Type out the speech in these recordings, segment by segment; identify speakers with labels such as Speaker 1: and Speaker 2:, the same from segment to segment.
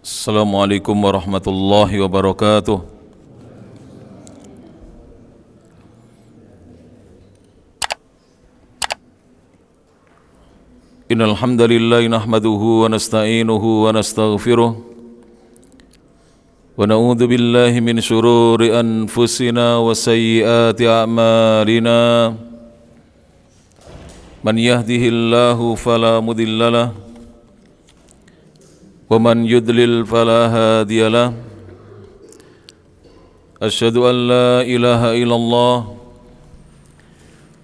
Speaker 1: Assalamualaikum warahmatullahi wabarakatuh. Innal hamdalillah nahmaduhu wa nasta'inuhu wa nastaghfiruh wa na'udzu billahi min shururi anfusina wa sayyiati a'malina. Man yahdihillahu fala mudhillalah wa man yudlil fala hadiyalah. Asyhadu an la ilaha illallah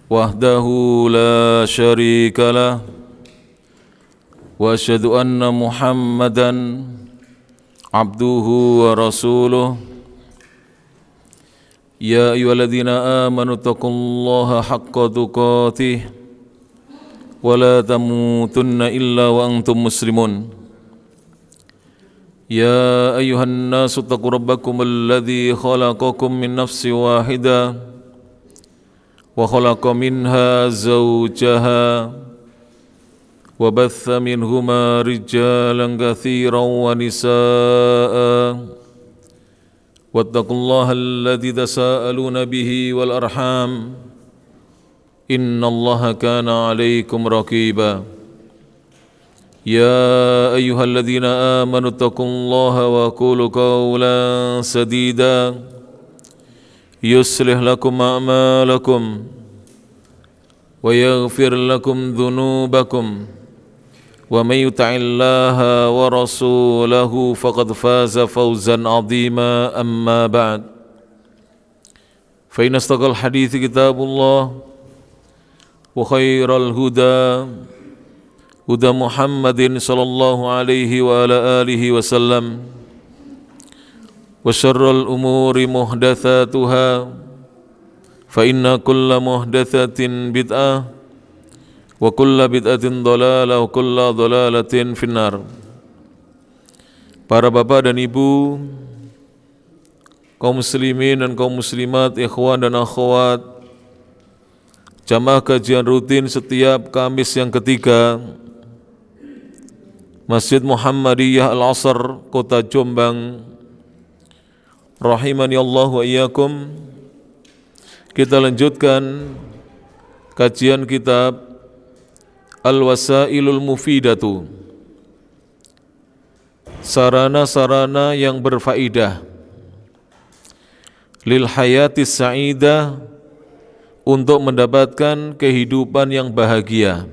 Speaker 1: wahdahu la syarikalah wa asyhadu anna Muhammadan abduhu wa rasuluh. Ya ayyuhalladzina amanu taqullaha haqqa tuqatih wa la tamutunna illa wa antum muslimun. يا أيها الناس اتقوا ربكم الذي خلقكم من نفس واحدة وخلق منها زوجها وبث منهما رجالا كثيرا ونساء واتقوا الله الذي تساءلون به والأرحام إن الله كان عليكم رقيبا. يا أيها الذين آمنوا اتقوا الله وقولوا قولا سديدا يصلح لكم أعمالكم ويغفر لكم ذنوبكم ومن يطع الله ورسوله فقد فاز فوزا عظيما. أما بعد فإن أصدق الحديث كتاب الله وخير الهدى هدى محمد صلى الله عليه وعلى آله وسلم وشر الأمور محدثاتها فإن كل محدثة بدعة وكل بدعة ضلالة وكل ضلالة في النار. Para bapak dan ibu, kaum muslimin dan kaum muslimat, ikhwan dan akhwat, jamaah kajian rutin setiap Kamis yang ketiga Masjid Muhammadiyah Al-Asr, Kota Jombang, rahimani Allah wa iyyakum. Kita lanjutkan kajian kitab Al-Wasailul Mufidatu, sarana-sarana yang berfaedah lil hayatis sa'idah, untuk mendapatkan kehidupan yang bahagia.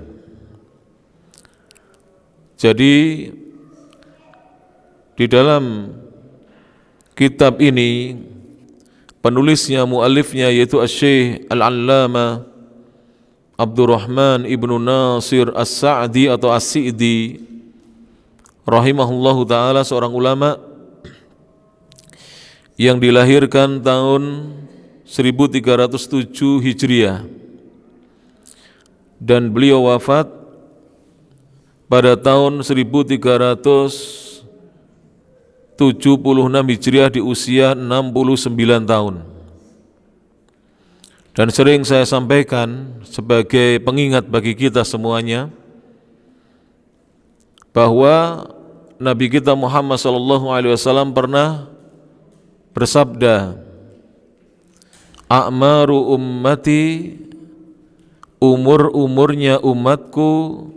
Speaker 1: Jadi di dalam kitab ini penulisnya, muallifnya yaitu Asy-Syaikh Al-Allamah Abdurrahman Ibnu Nasir As-Sa'di atau As-Sa'di rahimahullahu taala, seorang ulama yang dilahirkan tahun 1307 Hijriah dan beliau wafat pada tahun 1376 Hijriah di usia 69 tahun. Dan sering saya sampaikan sebagai pengingat bagi kita semuanya bahwa Nabi kita Muhammad SAW pernah bersabda, "A'maru ummati", umur-umurnya umatku,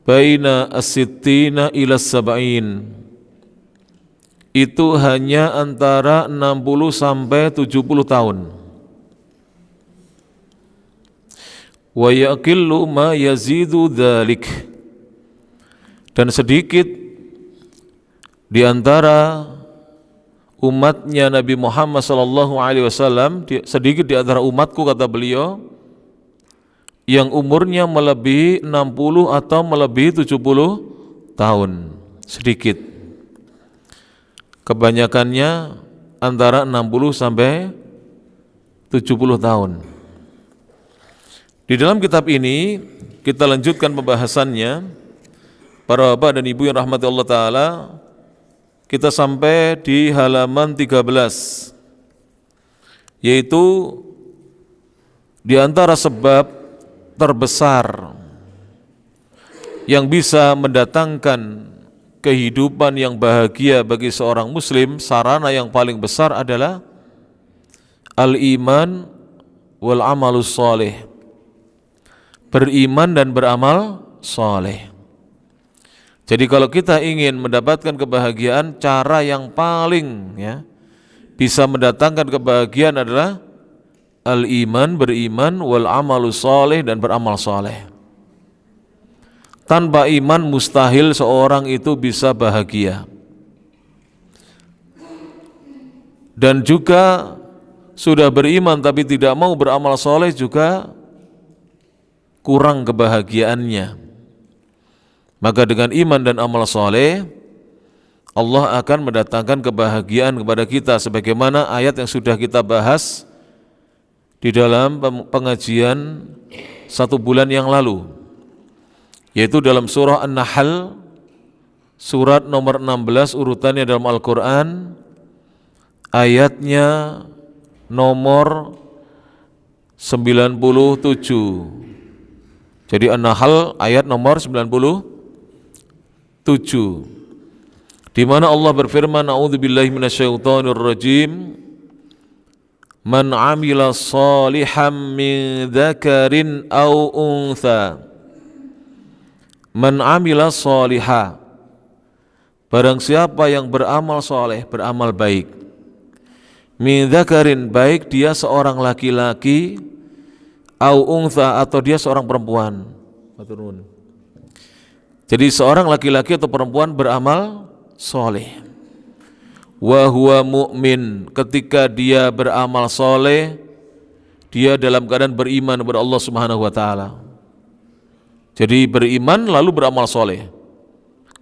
Speaker 1: baina as-sittina ila sab'in, itu hanya antara 60 sampai 70 tahun. Wa yaqillu ma yazidu dzalik, dan sedikit di antara umatnya Nabi Muhammad SAW, sedikit di antara umatku, kata beliau, yang umurnya melebihi 60 atau melebihi 70 tahun, sedikit. Kebanyakannya antara 60 sampai 70 tahun. Di dalam kitab ini kita lanjutkan pembahasannya. Para bapak dan ibu yang rahmati Allah Ta'ala, kita sampai di halaman 13, yaitu di antara sebab terbesar yang bisa mendatangkan kehidupan yang bahagia bagi seorang muslim, sarana yang paling besar adalah al-iman wal amalus soleh, beriman dan beramal soleh. Jadi kalau kita ingin mendapatkan kebahagiaan, cara yang paling bisa mendatangkan kebahagiaan adalah al-iman, beriman, wal amalus soleh, dan beramal soleh. Tanpa iman mustahil seorang itu bisa bahagia. Dan juga sudah beriman tapi tidak mau beramal soleh juga kurang kebahagiaannya. Maka dengan iman dan amal soleh, Allah akan mendatangkan kebahagiaan kepada kita, sebagaimana ayat yang sudah kita bahas di dalam pengajian 1 bulan yang lalu, yaitu dalam surah An-Nahl, surat nomor 16 urutannya dalam Al-Quran, ayatnya nomor 97. Jadi An-Nahl ayat nomor 97, di mana Allah berfirman, a'udzubillahi minasyaitonir rajim, man 'amila shalihan min dzakarin aw untha. Man 'amila shaliha, barang siapa yang beramal soleh, beramal baik, min dzakarin, baik dia seorang laki-laki, aw untha, atau dia seorang perempuan. Jadi seorang laki-laki atau perempuan beramal soleh, wa huwa mu'min, ketika dia beramal soleh, dia dalam keadaan beriman kepada Allah Subhanahu wa ta'ala. Jadi beriman lalu beramal soleh.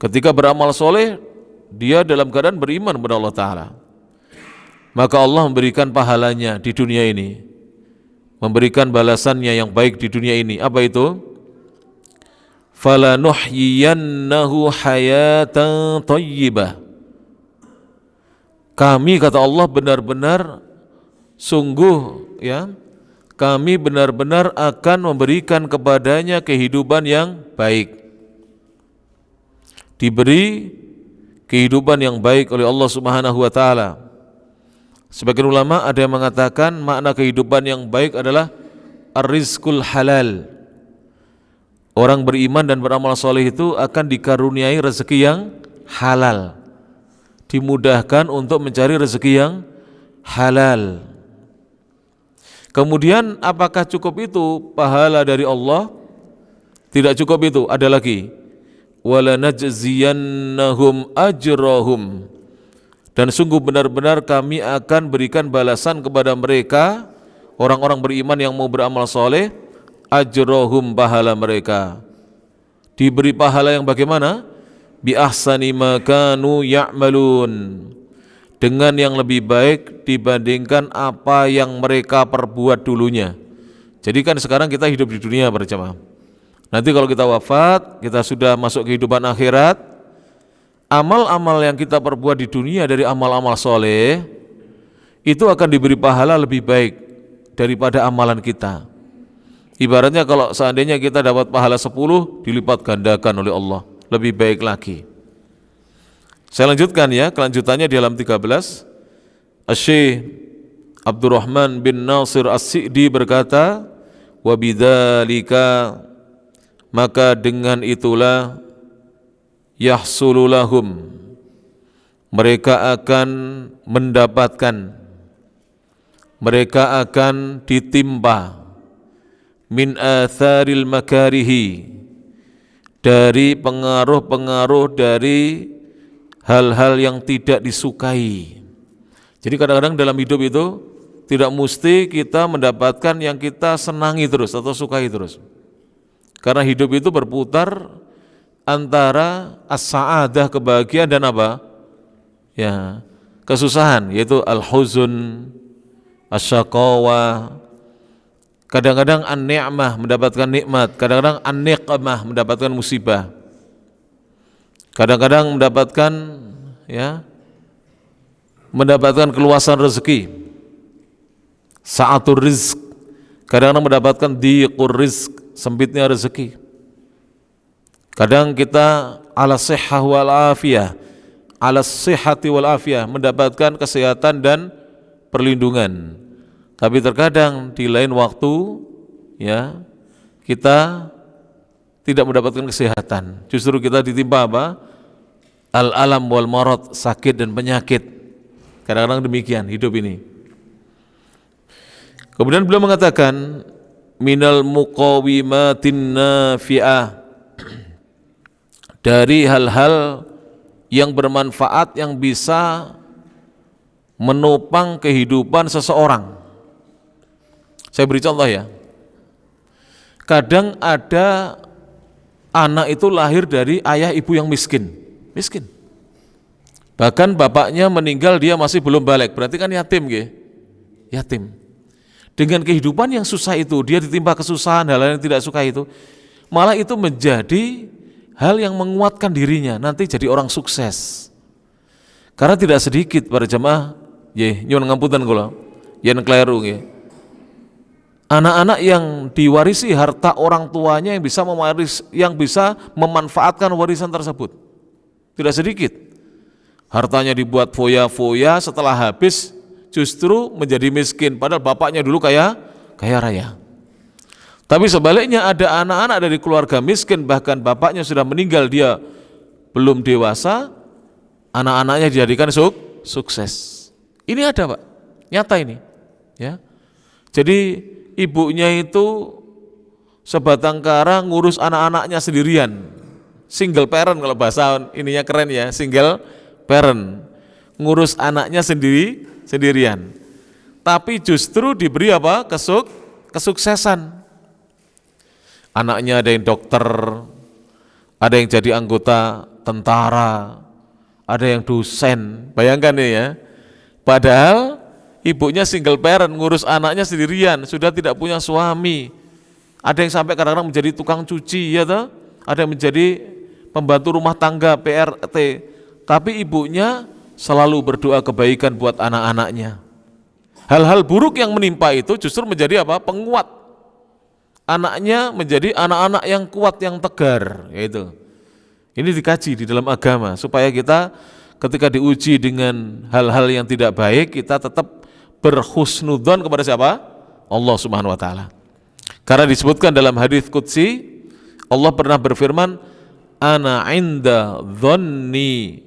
Speaker 1: Ketika beramal soleh, dia dalam keadaan beriman kepada Allah ta'ala, maka Allah memberikan pahalanya di dunia ini, memberikan balasannya yang baik di dunia ini. Apa itu? falanuhyiyannahu hayatan thayyibah. Kami, kata Allah, benar-benar sungguh kami benar-benar akan memberikan kepadanya kehidupan yang baik. Diberi kehidupan yang baik oleh Allah Subhanahu wa taala. Sebagian ulama ada yang mengatakan makna kehidupan yang baik adalah ar-rizqul halal. Orang beriman dan beramal soleh itu akan dikaruniai rezeki yang halal, dimudahkan untuk mencari rezeki yang halal. Kemudian apakah cukup itu pahala dari Allah? Tidak cukup itu, ada lagi. Wala najziyannahum ajrahum, dan sungguh benar-benar kami akan berikan balasan kepada mereka, orang-orang beriman yang mau beramal soleh, ajrahum, pahala mereka. Diberi pahala yang bagaimana? Bi ahsani ma kanu ya'malun, dengan yang lebih baik dibandingkan apa yang mereka perbuat dulunya. Jadi kan sekarang kita hidup di dunia berjamaah. Nanti kalau kita wafat, kita sudah masuk kehidupan akhirat, amal-amal yang kita perbuat di dunia dari amal-amal soleh itu akan diberi pahala lebih baik daripada amalan kita. Ibaratnya kalau seandainya kita dapat pahala 10, dilipat gandakan oleh Allah, lebih baik lagi. Saya lanjutkan kelanjutannya di halaman 13. Asy-Syaikh Abdurrahman bin Nasir As-Sa'di berkata, wa bidzalika, maka dengan itulah, yahsulu lahum, mereka akan mendapatkan, mereka akan ditimpa, min atharil makarihi, dari pengaruh-pengaruh dari hal-hal yang tidak disukai. Jadi kadang-kadang dalam hidup itu tidak mesti kita mendapatkan yang kita senangi terus atau sukai terus. Karena hidup itu berputar antara as-sa'adah, kebahagiaan, dan apa? Kesusahan, yaitu al-huzun, asyaqawa. Kadang-kadang an-ni'mah, mendapatkan nikmat, kadang-kadang an-niqmah, mendapatkan musibah. Kadang-kadang mendapatkan keluasan rezeki, sa'atur rizq. Kadang-kadang mendapatkan diqur rizq, sempitnya rezeki. Kadang kita ala sihhah wal afiyah, ala sihhati wal afiyah, mendapatkan kesehatan dan perlindungan. Tapi terkadang di lain waktu ya kita tidak mendapatkan kesehatan, justru kita ditimpa apa? Al-alam wal marad, sakit dan penyakit. Kadang-kadang demikian hidup ini. Kemudian beliau mengatakan minal muqawimatin nafi'ah, dari hal-hal yang bermanfaat yang bisa menopang kehidupan seseorang. Saya beri contoh ya. Kadang ada anak itu lahir dari ayah ibu yang miskin. Bahkan bapaknya meninggal dia masih belum balik, berarti kan yatim gitu. Yatim. Dengan kehidupan yang susah itu, dia ditimpa kesusahan, hal-hal yang tidak suka itu, malah itu menjadi hal yang menguatkan dirinya, nanti jadi orang sukses. Karena tidak sedikit para jemaah, nyuwun ngapunten kula, yen kleru nggih. Anak-anak yang diwarisi harta orang tuanya yang bisa memanfaatkan warisan tersebut. Tidak sedikit. Hartanya dibuat foya-foya, setelah habis justru menjadi miskin, padahal bapaknya dulu kaya raya. Tapi sebaliknya ada anak-anak dari keluarga miskin, bahkan bapaknya sudah meninggal, dia belum dewasa, anak-anaknya dijadikan sukses. Ini ada Pak, nyata ini. Ya. Jadi ibunya itu sebatang kara ngurus anak-anaknya sendirian. Single parent kalau bahasa ininya keren ya, single parent. Ngurus anaknya sendirian. Tapi justru diberi apa? Kesuksesan. Anaknya ada yang dokter, ada yang jadi anggota tentara, ada yang dosen. Bayangkan ya. Padahal ibunya single parent, ngurus anaknya sendirian, sudah tidak punya suami. Ada yang sampai kadang-kadang menjadi tukang cuci ya toh? Ada yang menjadi pembantu rumah tangga PRT. Tapi ibunya selalu berdoa kebaikan buat anak-anaknya. Hal-hal buruk yang menimpa itu justru menjadi apa? Penguat. Anaknya menjadi anak-anak yang kuat, yang tegar, yaitu. Ini dikaji di dalam agama supaya kita ketika diuji dengan hal-hal yang tidak baik, kita tetap berhusnudzon kepada siapa? Allah Subhanahu wa taala. Karena disebutkan dalam hadis qudsi, Allah pernah berfirman, ana inda dhanni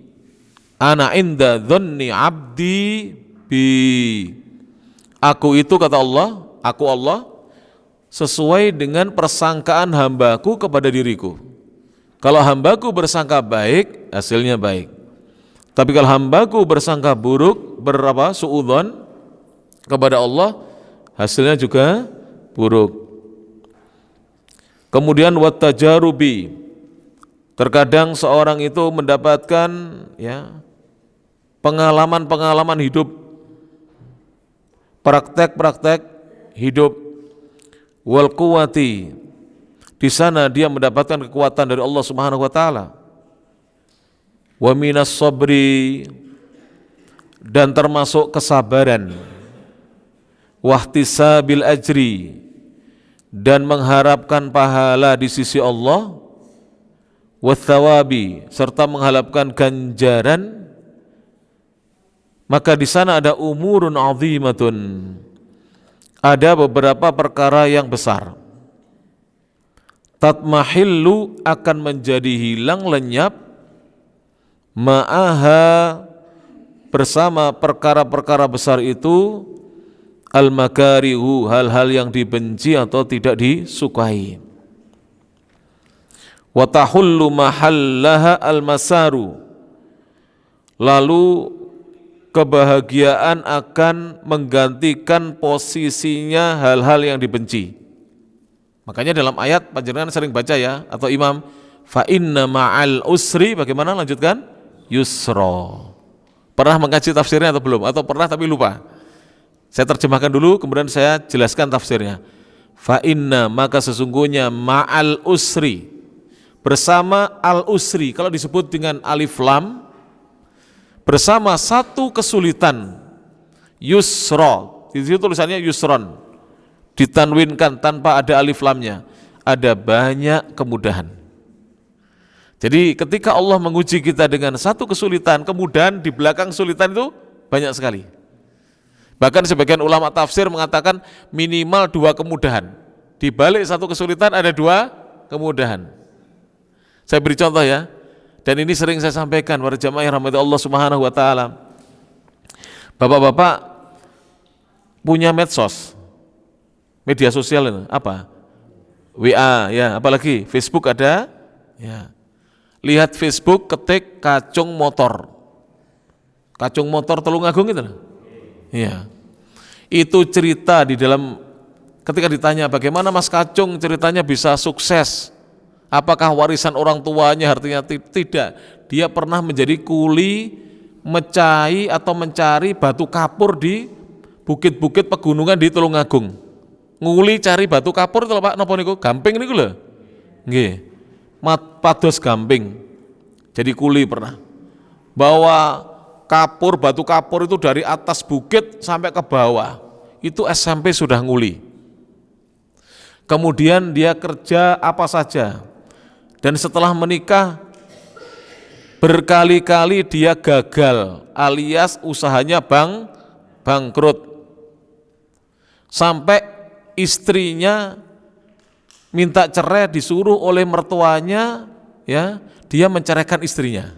Speaker 1: abdi bi. Aku itu kata Allah, aku Allah sesuai dengan persangkaan hambaku kepada diriku. Kalau hambaku bersangka baik, hasilnya baik. Tapi kalau hambaku bersangka buruk, suudzon kepada Allah, hasilnya juga buruk. Kemudian wattajarubi, terkadang seorang itu mendapatkan ya pengalaman-pengalaman hidup, praktek-praktek hidup. Wal quwwati, di sana dia mendapatkan kekuatan dari Allah Subhanahu wa taala. Wa minas sabri, dan termasuk kesabaran. Wahtisabil ajri, dan mengharapkan pahala di sisi Allah. Wathawabi, serta mengharapkan ganjaran. Maka di sana ada umurun azimatun, ada beberapa perkara yang besar. Tatmahillu, akan menjadi hilang lenyap, ma'aha, bersama perkara-perkara besar itu, al-makarihu, hal-hal yang dibenci atau tidak disukai. Wa tahullu mahallaha al-masaru, lalu kebahagiaan akan menggantikan posisinya hal-hal yang dibenci. Makanya dalam ayat panjenengan sering baca ya, atau imam, fa inna ma'al usri, bagaimana lanjutkan? Yusra. Pernah mengkaji tafsirnya atau belum? Atau pernah tapi lupa? Saya terjemahkan dulu, kemudian saya jelaskan tafsirnya. Fa inna, maka sesungguhnya ma'al usri, bersama al usri, kalau disebut dengan alif lam, bersama satu kesulitan, yusra, di situ tulisannya yusron, ditanwinkan tanpa ada alif lamnya, ada banyak kemudahan. Jadi ketika Allah menguji kita dengan satu kesulitan, kemudahan di belakang kesulitan itu banyak sekali. Bahkan sebagian ulama tafsir mengatakan minimal 2 kemudahan. Di balik satu kesulitan ada 2 kemudahan. Saya beri contoh ya. Dan ini sering saya sampaikan para jamaah yang rahmati Allah Subhanahu wa taala. Bapak-bapak punya medsos. Media sosial itu apa? WA ya, apalagi Facebook ada ya. Lihat Facebook, ketik Kacung Motor. Kacung Motor Tulungagung itu. Iya. Itu cerita di dalam, ketika ditanya bagaimana Mas Kacung ceritanya bisa sukses, apakah warisan orang tuanya, artinya tidak. Dia pernah menjadi kuli mencari atau mencari batu kapur di bukit-bukit pegunungan di Tulungagung. Nguli cari batu kapur itu Pak, napa niku? Gamping niku lho. Nggih. Pados gamping. Jadi kuli pernah. Bawa kapur, batu kapur itu dari atas bukit sampai ke bawah. Itu SMP sudah nguli. Kemudian dia kerja apa saja. Dan setelah menikah berkali-kali dia gagal alias usahanya bangkrut. Sampai istrinya minta cerai, disuruh oleh mertuanya ya, dia menceraikan istrinya.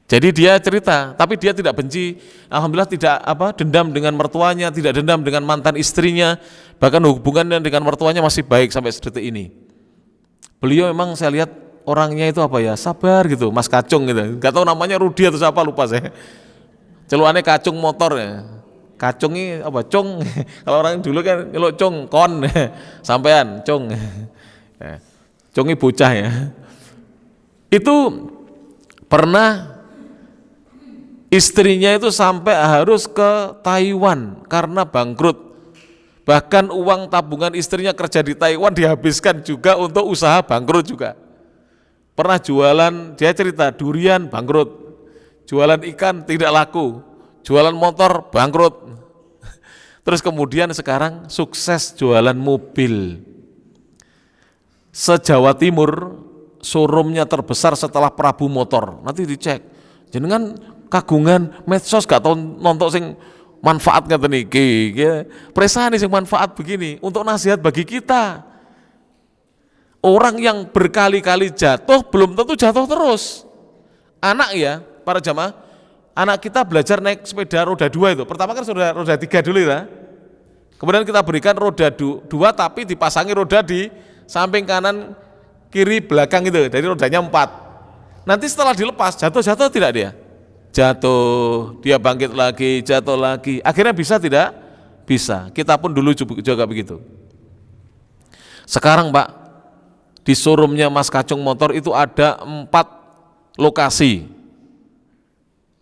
Speaker 1: Jadi dia cerita, tapi dia tidak benci, alhamdulillah tidak dendam dengan mertuanya, tidak dendam dengan mantan istrinya, bahkan hubungannya dengan mertuanya masih baik sampai sedetik ini. Beliau memang saya lihat orangnya itu sabar gitu, Mas Kacung gitu. Enggak tahu namanya Rudi atau siapa, lupa saya. Celuannya Kacung Motor ya. Kacung ini Cung. Kalau orang dulu kan nyeluk cung, kon. Sampean, cung. Cung ini bocah ya. Itu pernah istrinya itu sampai harus ke Taiwan karena bangkrut. Bahkan uang tabungan istrinya kerja di Taiwan dihabiskan juga untuk usaha bangkrut juga. Pernah jualan, dia cerita durian bangkrut, jualan ikan tidak laku, jualan motor bangkrut. Terus kemudian sekarang sukses jualan mobil. Se-Jawa Timur showroomnya terbesar setelah Prabu Motor. Nanti dicek. Jenengan kagungan medsos gak tau nonton sing manfaat ngeten iki. Presane sing manfaat begini untuk nasihat bagi kita. Orang yang berkali-kali jatuh belum tentu jatuh terus. Anak ya, para jamaah, anak kita belajar naik sepeda roda 2 itu. Pertama kan sudah roda 3 dulu ya. Kemudian kita berikan roda 2 tapi dipasangi roda di samping kanan kiri belakang itu. Jadi rodanya 4. Nanti setelah dilepas jatuh tidak dia? Jatuh, dia bangkit lagi, jatuh lagi. Akhirnya bisa tidak? Bisa. Kita pun dulu juga begitu. Sekarang Pak, di showroomnya Mas Kacung Motor itu ada 4 lokasi.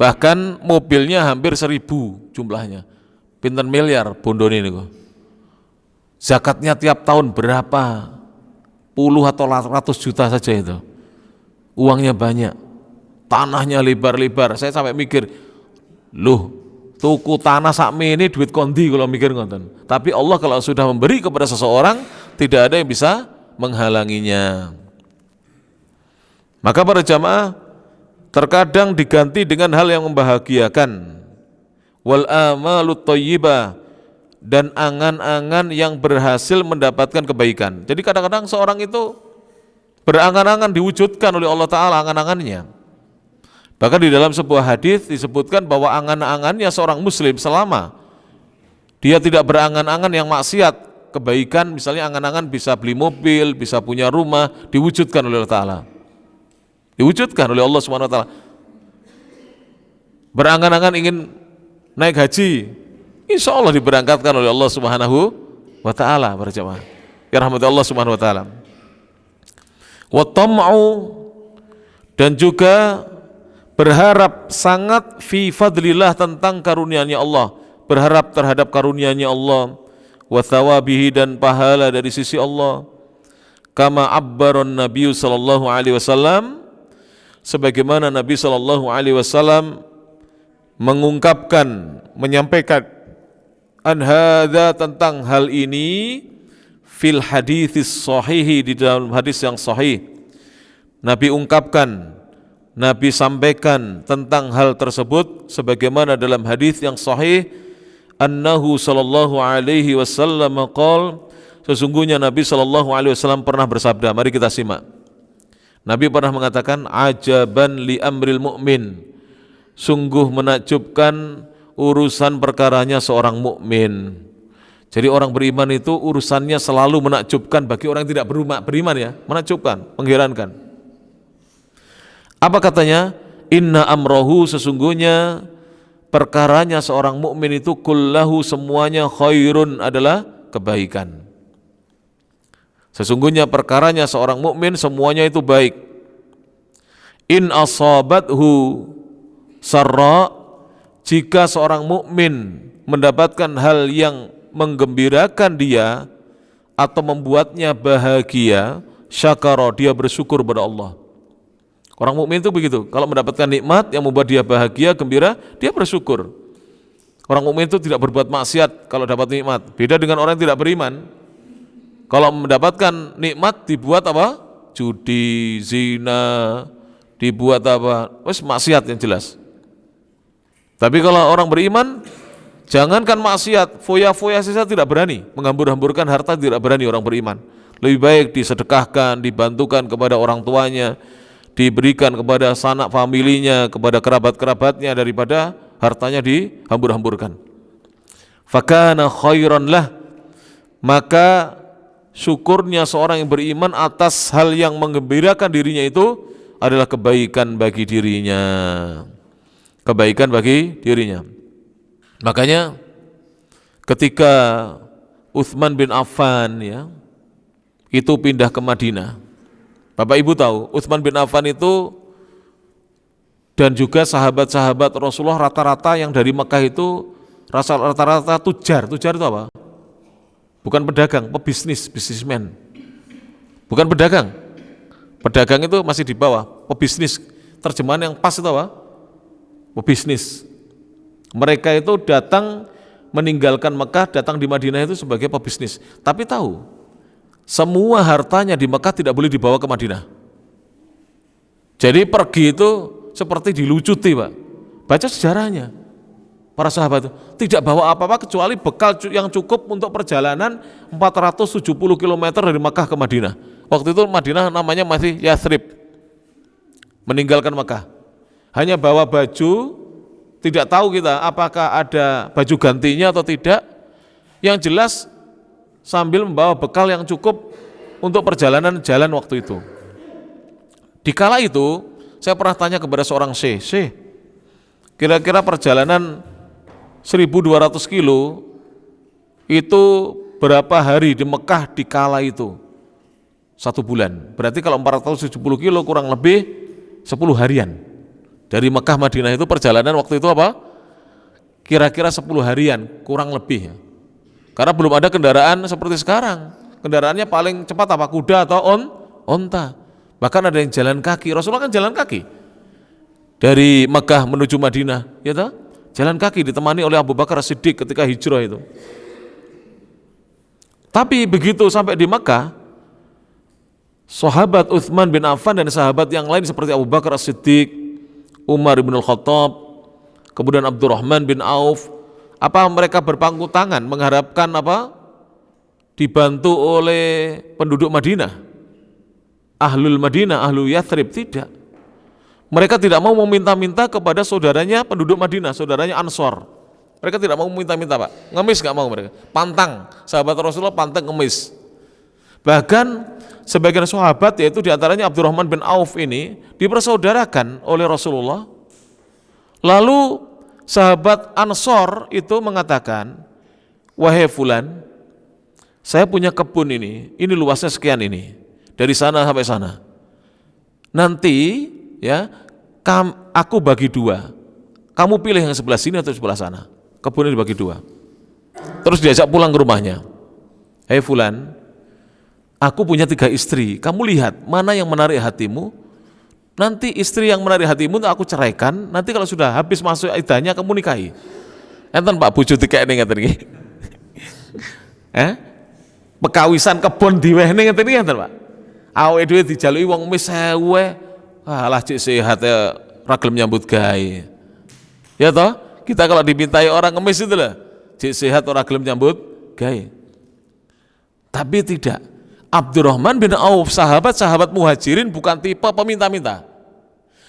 Speaker 1: Bahkan mobilnya hampir 1000 jumlahnya. Pinten miliar bondone niku. Zakatnya tiap tahun berapa? Puluh atau ratus juta saja itu. Uangnya banyak. Tanahnya lebar-lebar. Saya sampai mikir, loh, tuku tanah sakmene duit kondi kalau mikir ngoten. Tapi Allah kalau sudah memberi kepada seseorang, tidak ada yang bisa menghalanginya. Maka para jamaah, terkadang diganti dengan hal yang membahagiakan. Wal amalut thayyibah, dan angan-angan yang berhasil mendapatkan kebaikan. Jadi kadang-kadang seorang itu berangan-angan diwujudkan oleh Allah Ta'ala angan-angannya. Bahkan di dalam sebuah hadis disebutkan bahwa angan-angannya seorang muslim selama dia tidak berangan-angan yang maksiat, kebaikan, misalnya angan-angan bisa beli mobil, bisa punya rumah, diwujudkan oleh Allah Ta'ala. Diwujudkan oleh Allah Subhanahu wa taala. Berangan-angan ingin naik haji, insya Allah diberangkatkan oleh Allah Subhanahu wa taala, para jemaah. Ya rahmat Allah Subhanahu wa taala. Wa tam'u, dan juga berharap sangat fi fadlillah, tentang karunia-Nya Allah, berharap terhadap karunia-Nya Allah, wa thawabihi, dan pahala dari sisi Allah. Kama abbaron Nabi sallallahu alaihi wasallam, sebagaimana Nabi sallallahu alaihi wasallam mengungkapkan, menyampaikan an hadza, tentang hal ini, fil haditsis sahihi, di dalam hadis yang sahih, Nabi ungkapkan, Nabi sampaikan tentang hal tersebut sebagaimana dalam hadis yang sahih, annahu sallallahu alaihi wasallam qol, sesungguhnya Nabi sallallahu alaihi wasallam pernah bersabda. Mari kita simak. Nabi pernah mengatakan, ajaban li amril mu'min, sungguh menakjubkan urusan perkaranya seorang mukmin. Jadi orang beriman itu urusannya selalu menakjubkan bagi orang yang tidak beriman ya, menakjubkan, mengherankan. Apa katanya? Inna amrohu, sesungguhnya perkaranya seorang mukmin itu kullahu, semuanya khairun, adalah kebaikan. Sesungguhnya perkaranya seorang mukmin semuanya itu baik. In asabathu sarra, jika seorang mukmin mendapatkan hal yang menggembirakan dia atau membuatnya bahagia, syakara, dia bersyukur pada Allah. Orang mukmin itu begitu, kalau mendapatkan nikmat yang membuat dia bahagia, gembira, dia bersyukur. Orang mukmin itu tidak berbuat maksiat kalau dapat nikmat. Beda dengan orang yang tidak beriman. Kalau mendapatkan nikmat dibuat apa? Judi, zina, dibuat apa? Wes maksiat yang jelas. Tapi kalau orang beriman, jangankan maksiat, foya-foya saja tidak berani, menghambur-hamburkan harta tidak berani orang beriman. Lebih baik disedekahkan, dibantukan kepada orang tuanya, diberikan kepada sanak familinya, kepada kerabat-kerabatnya, daripada hartanya dihambur-hamburkan. Fakana khairan lah, maka syukurnya seorang yang beriman atas hal yang menggembirakan dirinya itu adalah kebaikan bagi dirinya. Kebaikan bagi dirinya. Makanya ketika Utsman bin Affan ya itu pindah ke Madinah, Bapak Ibu tahu Utsman bin Affan itu dan juga sahabat-sahabat Rasulullah rata-rata yang dari Mekah itu rata-rata tujar. Tujar itu apa? Bukan pedagang, pebisnis, bisnismen. Bukan pedagang. Pedagang itu masih di bawah, pebisnis. Terjemahan yang pas itu apa? Pebisnis. Mereka itu datang meninggalkan Mekah, datang di Madinah itu sebagai pebisnis. Tapi tahu, semua hartanya di Mekah tidak boleh dibawa ke Madinah. Jadi pergi itu seperti dilucuti, Pak. Baca sejarahnya. Para sahabat itu tidak bawa apa-apa kecuali bekal yang cukup untuk perjalanan 470 km dari Mekah ke Madinah. Waktu itu Madinah namanya masih Yathrib. Meninggalkan Mekah. Hanya bawa baju, tidak tahu kita apakah ada baju gantinya atau tidak. Yang jelas sambil membawa bekal yang cukup untuk perjalanan jalan waktu itu. Di kala itu saya pernah tanya kepada seorang syekh, kira-kira perjalanan 1200 kilo itu berapa hari di Mekah di kala itu? 1 bulan. Berarti kalau 470 kilo kurang lebih 10 harian. Dari Mekah Madinah itu perjalanan waktu itu apa? Kira-kira 10 harian kurang lebih. Karena belum ada kendaraan seperti sekarang. Kendaraannya paling cepat apa? Kuda atau onta. Bahkan ada yang jalan kaki. Rasulullah kan jalan kaki dari Mekah menuju Madinah, ya toh? Jalan kaki ditemani oleh Abu Bakar As-Siddiq ketika hijrah itu. Tapi begitu sampai di Mekah, sahabat Utsman bin Affan dan sahabat yang lain seperti Abu Bakar As-Siddiq, Umar bin Al-Khattab, kemudian Abdurrahman bin Auf, apa mereka berpangku tangan mengharapkan apa? Dibantu oleh penduduk Madinah, Ahlul Madinah, Ahlul Yathrib? Tidak. Mereka tidak mau meminta-minta kepada saudaranya penduduk Madinah, saudaranya Ansor. Mereka tidak mau meminta-minta, Pak. Ngemis nggak mau mereka. Pantang, sahabat Rasulullah pantang ngemis. Bahkan sebagian sahabat, yaitu diantaranya Abdurrahman bin Auf ini, dipersaudarakan oleh Rasulullah. Lalu sahabat Ansor itu mengatakan, wahai fulan, saya punya kebun ini luasnya sekian ini, dari sana sampai sana. Nanti ya, aku bagi 2. Kamu pilih yang sebelah sini atau sebelah sana. Kebunnya dibagi 2. Terus diajak pulang ke rumahnya. Hei fulan, aku punya 3 istri. Kamu lihat mana yang menarik hatimu. Nanti istri yang menarik hatimu aku ceraikan. Nanti kalau sudah habis masuk iddahnya kamu nikahi. Enten Pak bojo dikekne ngeten iki. Pekawisan kebon diwehne ngeten iki enten Pak. Awake dhewe dijaluki wong emis 1000, alah cek sehat ya ora gelem nyambut gawe. Ya toh? Kita kalau dimintai orang ngemis itu lah, cek sehat ora gelem nyambut gawe. Tapi tidak. Abdurrahman bin Auf, sahabat-sahabat muhajirin bukan tipe peminta-minta.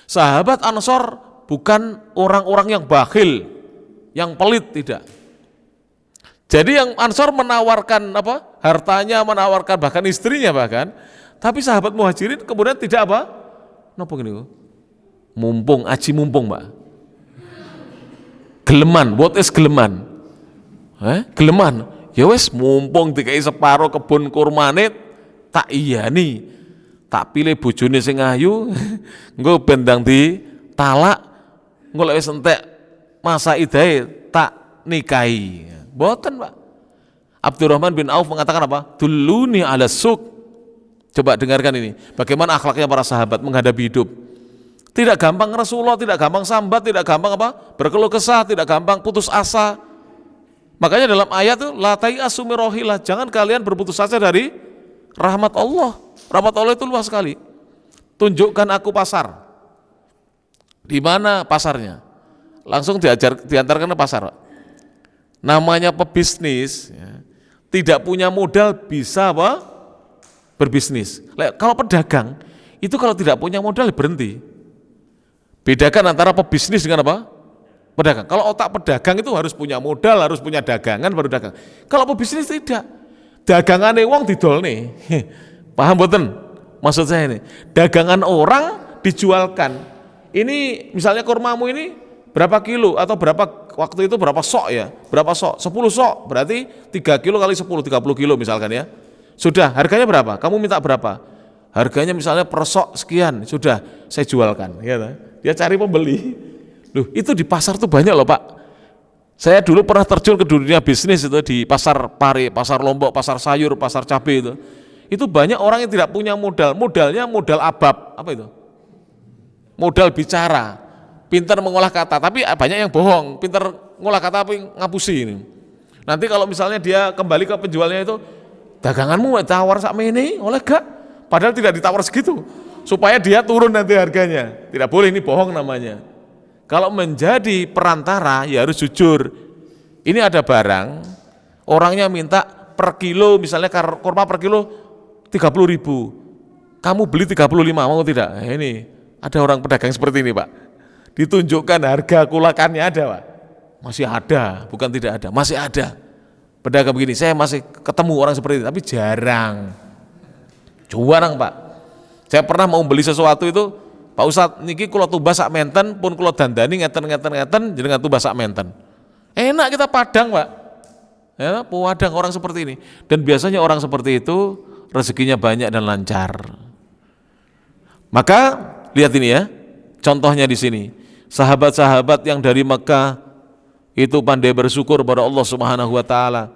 Speaker 1: Sahabat Ansor bukan orang-orang yang bakhil, yang pelit, tidak. Jadi yang Ansor menawarkan apa? Hartanya, menawarkan bahkan istrinya bahkan. Tapi sahabat muhajirin kemudian tidak apa? Napa gini? Mumpung, aji mumpung, Mbak. Geleman, what is geleman? Geleman. Ya wes mumpung dikai separo kebun kurmane tak iyani. Tak pilih bojone sing ayu, engko bendang di talak, engko lek wis entek masa idahe tak nikahi. Mboten, Pak. Abdurrahman bin Auf mengatakan apa? Duluni ala suq. Coba dengarkan ini, bagaimana akhlaknya para sahabat menghadapi hidup. Tidak gampang Rasulullah, tidak gampang sambat, tidak gampang apa? Berkeluh kesah, tidak gampang putus asa. Makanya dalam ayat itu la tai'asu min rohillah, jangan kalian berputus asa dari rahmat Allah. Rahmat Allah itu luas sekali. Tunjukkan aku pasar. Di mana pasarnya? Langsung diantarkan ke pasar, Pak. Namanya pebisnis, ya, tidak punya modal bisa apa? Berbisnis. Kalau pedagang itu kalau tidak punya modal berhenti. Bedakan antara pebisnis dengan apa? Pedagang. Kalau otak pedagang itu harus punya modal, harus punya dagangan baru dagang. Kalau pebisnis tidak. Dagangannya wong didol nih. Paham boten? Maksud saya ini, dagangan orang dijualkan. Ini misalnya kurmamu ini berapa kilo atau berapa waktu itu berapa sok ya? Berapa sok? 10 sok. Berarti 3 kilo kali 10, 30 kilo misalkan ya. Sudah, harganya berapa? Kamu minta berapa? Harganya misalnya per sok sekian, sudah saya jualkan. Ya, dia cari pembeli. Loh, itu di pasar tuh banyak loh, Pak. Saya dulu pernah terjun ke dunia bisnis itu di pasar Pare, pasar Lombok, pasar sayur, pasar cabai itu. Itu banyak orang yang tidak punya modal. Modalnya modal abab, apa itu? Modal bicara, pintar mengolah kata, tapi banyak yang bohong, pintar mengolah kata tapi ngapusi ini. Nanti kalau misalnya dia kembali ke penjualnya itu, daganganmu tawar sakmene ini oleh gak? Padahal tidak ditawar segitu, supaya dia turun nanti harganya. Tidak boleh, ini bohong namanya. Kalau menjadi perantara ya harus jujur. Ini ada barang, orangnya minta per kilo, misalnya kurma per kilo 30.000. Kamu beli 35, mau tidak? Ini ada orang pedagang seperti ini, Pak. Ditunjukkan harga kulakannya ada, Pak. Masih ada, bukan tidak ada, masih ada. Pedagang begini, saya masih ketemu orang seperti itu, tapi jarang. Jarang, Pak. Saya pernah mau beli sesuatu itu, Pak Ustadz, niki kula tumbas sak menten, pun kula dandani ngeten jenengan tumbas sak menten. Enak kita Padang, Pak. Ya, Padang orang seperti ini. Dan biasanya orang seperti itu rezekinya banyak dan lancar. Maka lihat ini ya, contohnya di sini. Sahabat-sahabat yang dari Mekah itu pandai bersyukur pada Allah Subhanahu wa taala.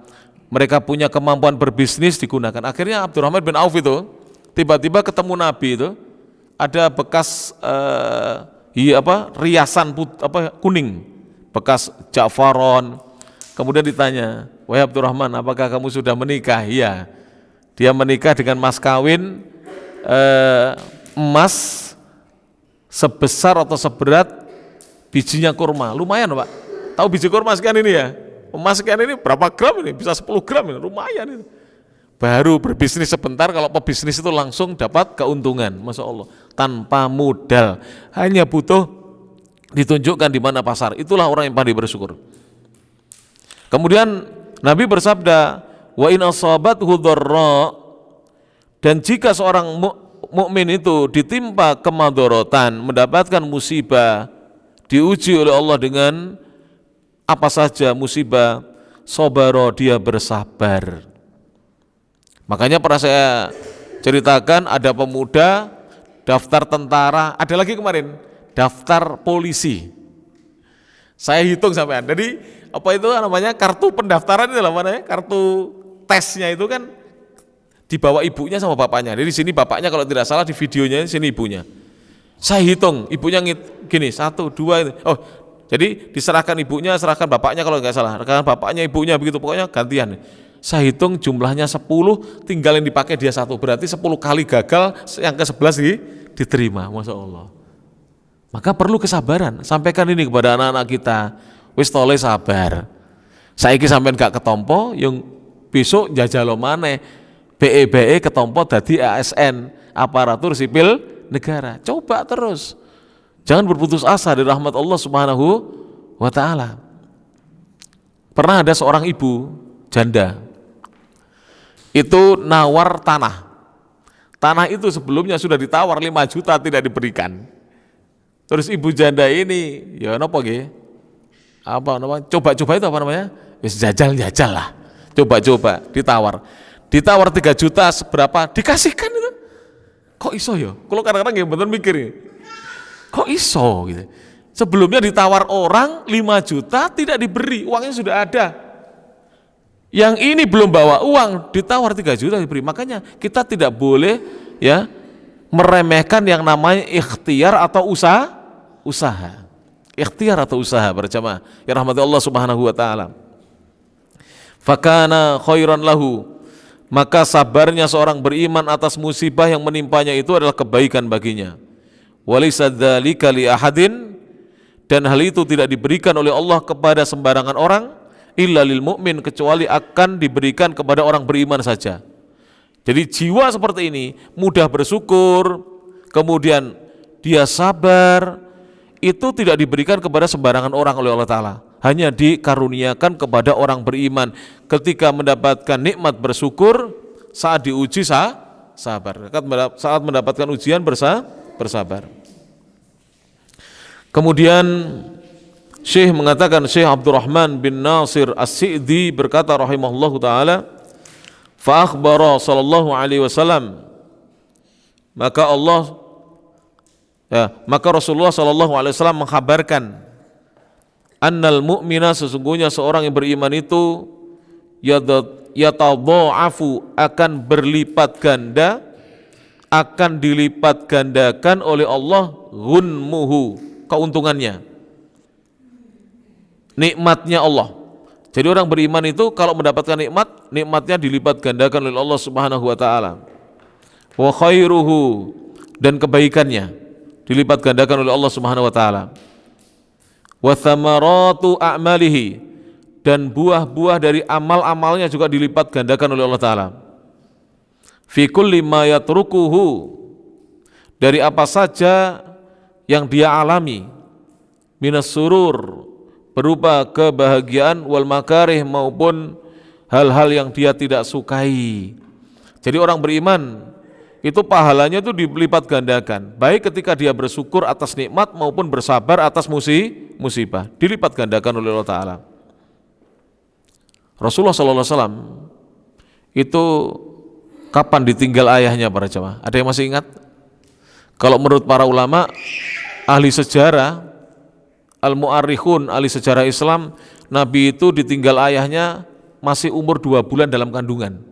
Speaker 1: Mereka punya kemampuan berbisnis digunakan. Akhirnya Abdurrahman bin Auf itu tiba-tiba ketemu Nabi itu ada bekas riasan kuning, bekas Ja'faron. Kemudian ditanya, "Wahai Abdurrahman, apakah kamu sudah menikah?" Iya. Dia menikah dengan mas kawin emas sebesar atau seberat bijinya kurma. Lumayan, Pak. Tahu biji kurma sekian ini ya? Emas sekian ini berapa gram ini? Bisa 10 gram ini, lumayan ini. Baru berbisnis sebentar, kalau pebisnis itu langsung dapat keuntungan, Masya Allah. Tanpa modal, hanya butuh ditunjukkan di mana pasar. Itulah orang yang pandai bersyukur. Kemudian Nabi bersabda, wa in asabathu dharra, dan jika seorang mukmin itu ditimpa kemadharatan, mendapatkan musibah, diuji oleh Allah dengan apa saja musibah, sabara, dia bersabar. Makanya pernah saya ceritakan ada pemuda daftar tentara, ada lagi kemarin daftar polisi. Saya hitung sampean. Jadi apa itu namanya, kartu pendaftaran itu namanya, kartu tesnya itu kan dibawa ibunya sama bapaknya. Jadi sini bapaknya kalau tidak salah, di videonya sini ibunya. Saya hitung, ibunya gini 1, 2 ini. Oh, jadi diserahkan ibunya, serahkan bapaknya kalau nggak salah. Karena bapaknya ibunya begitu, pokoknya gantian. saya hitung jumlahnya 10, tinggal yang dipakai dia 1, berarti 10 kali gagal, yang ke-11 diterima, Masya Allah. Maka perlu kesabaran, sampaikan ini kepada anak-anak kita, wis tole sabar, saiki sampean gak ketompo, yang besok jajalo maneh, BE ketompo dadi ASN, aparatur sipil negara, coba terus, jangan berputus asa dari rahmat Allah Subhanahu wa ta'ala. Pernah ada seorang ibu janda, itu nawar tanah itu sebelumnya sudah ditawar 5 juta tidak diberikan. Terus ibu janda ini ya napa nggih, apa namanya, coba-coba itu apa namanya, wis jajal lah, coba ditawar 3 juta seberapa dikasihkan itu. Kok iso ya, kalau kadang-kadang nggih bener mikir kok iso gitu. Sebelumnya ditawar orang 5 juta tidak diberi, uangnya sudah ada. Yang ini belum bawa uang, ditawar 3 juta diberi. Makanya kita tidak boleh ya meremehkan yang namanya ikhtiar atau usaha. Ikhtiar atau usaha berjamaah. Ya rahmati Allah Subhanahu wa taala. Fakana khairan lahu. Maka sabarnya seorang beriman atas musibah yang menimpanya itu adalah kebaikan baginya. Walaysa dzalika li ahadin, dan hal itu tidak diberikan oleh Allah kepada sembarangan orang, illa lil mu'min, kecuali akan diberikan kepada orang beriman saja. Jadi jiwa seperti ini mudah bersyukur, kemudian dia sabar, itu tidak diberikan kepada sembarangan orang oleh Allah Ta'ala, hanya dikaruniakan kepada orang beriman ketika mendapatkan nikmat bersyukur, saat diuji sabar, saat mendapatkan ujian bersabar. Kemudian Syekh mengatakan, Syekh Abdurrahman bin Nasir As-Si'di berkata rahimahullahu ta'ala, fa akhbara sallallahu alaihi wasallam, maka Rasulullah sallallahu alaihi wasallam mengkhabarkan, annal mu'mina, sesungguhnya seorang yang beriman itu yatadha'afu, akan berlipat ganda, akan dilipat gandakan oleh Allah ghunmuhu, keuntungannya, nikmatnya Allah. Jadi orang beriman itu kalau mendapatkan nikmatnya dilipat gandakan oleh Allah Subhanahu wa taala. Wa khairuhu, dan kebaikannya dilipat gandakan oleh Allah Subhanahu wa taala. Wa thamaratu a'malihi, dan buah-buah dari amal-amalnya juga dilipat gandakan oleh Allah taala. Fi kulli ma yatrukuhu, dari apa saja yang dia alami, minas surur, berupa kebahagiaan, wal makarih, maupun hal-hal yang dia tidak sukai. Jadi orang beriman itu pahalanya itu dilipat gandakan, baik ketika dia bersyukur atas nikmat maupun bersabar atas musibah, dilipat gandakan oleh Allah Ta'ala. Rasulullah SAW itu kapan ditinggal ayahnya para jamaah? Ada yang masih ingat? Kalau menurut para ulama ahli sejarah, al-mu'arrikhun, ahli sejarah Islam, Nabi itu ditinggal ayahnya masih umur 2 bulan dalam kandungan.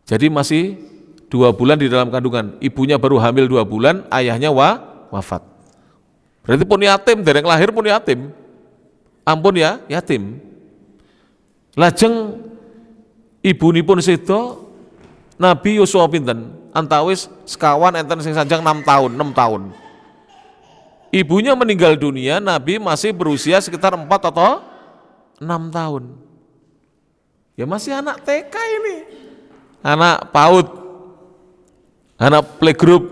Speaker 1: Jadi masih 2 bulan di dalam kandungan, ibunya baru hamil 2 bulan, ayahnya wafat. Berarti pun yatim, dereng lahir pun yatim. Ampun ya, yatim. Lajeng ibunipun sedo, Nabi yuswa pinten? Antawis sekawan enten sing sanjang 6 tahun. Ibunya meninggal dunia, Nabi masih berusia sekitar 4 atau 6 tahun. Ya masih anak TK ini, anak PAUD, anak playgroup.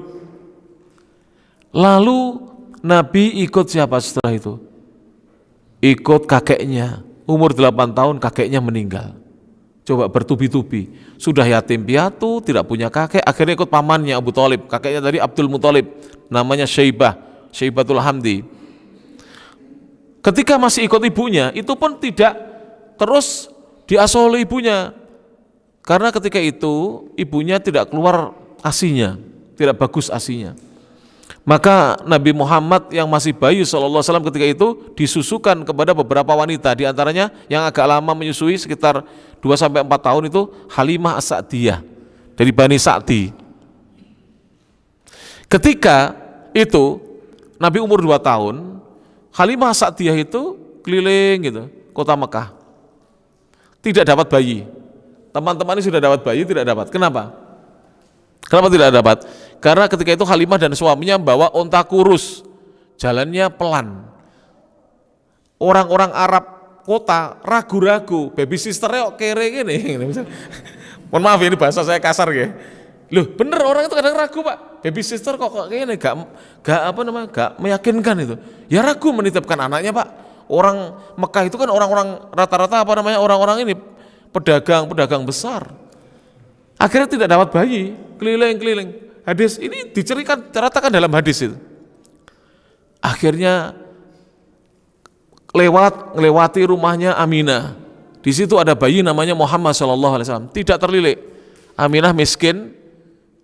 Speaker 1: Lalu Nabi ikut siapa setelah itu? Ikut kakeknya, umur 8 tahun kakeknya meninggal. Coba bertubi-tubi, sudah yatim piatu, tidak punya kakek, akhirnya ikut pamannya Abu Thalib, kakeknya tadi Abdul Muthalib, namanya Syaibatul Hamdi. Ketika masih ikut ibunya, itu pun tidak terus diasuh oleh ibunya, karena ketika itu ibunya tidak keluar asinya, tidak bagus asinya. Maka Nabi Muhammad yang masih bayi SAW ketika itu disusukan kepada beberapa wanita, diantaranya yang agak lama menyusui sekitar 2-4 tahun itu Halimah As-Sa'diyah dari Bani Sa'di. Ketika itu Nabi umur 2 tahun, Halimah As-Sa'diyah itu keliling gitu, kota Mekah, tidak dapat bayi. Teman-teman ini sudah dapat bayi, tidak dapat. Kenapa? Kenapa tidak dapat? Karena ketika itu Halimah dan suaminya bawa onta kurus, jalannya pelan. Orang-orang Arab kota ragu-ragu, baby sisternya kok kere gini. Mohon maaf ini bahasa saya kasar ya. Loh bener, orang itu kadang ragu Pak, baby sister kok gini, gak meyakinkan itu. Ya ragu menitipkan anaknya Pak. Orang Mekah itu kan orang-orang rata-rata orang-orang ini pedagang besar. Akhirnya tidak dapat bayi, keliling-keliling. Hadis ini diceritakan dalam hadis itu. Akhirnya lewati rumahnya Aminah. Di situ ada bayi namanya Muhammad SAW. Tidak terlilik. Aminah miskin,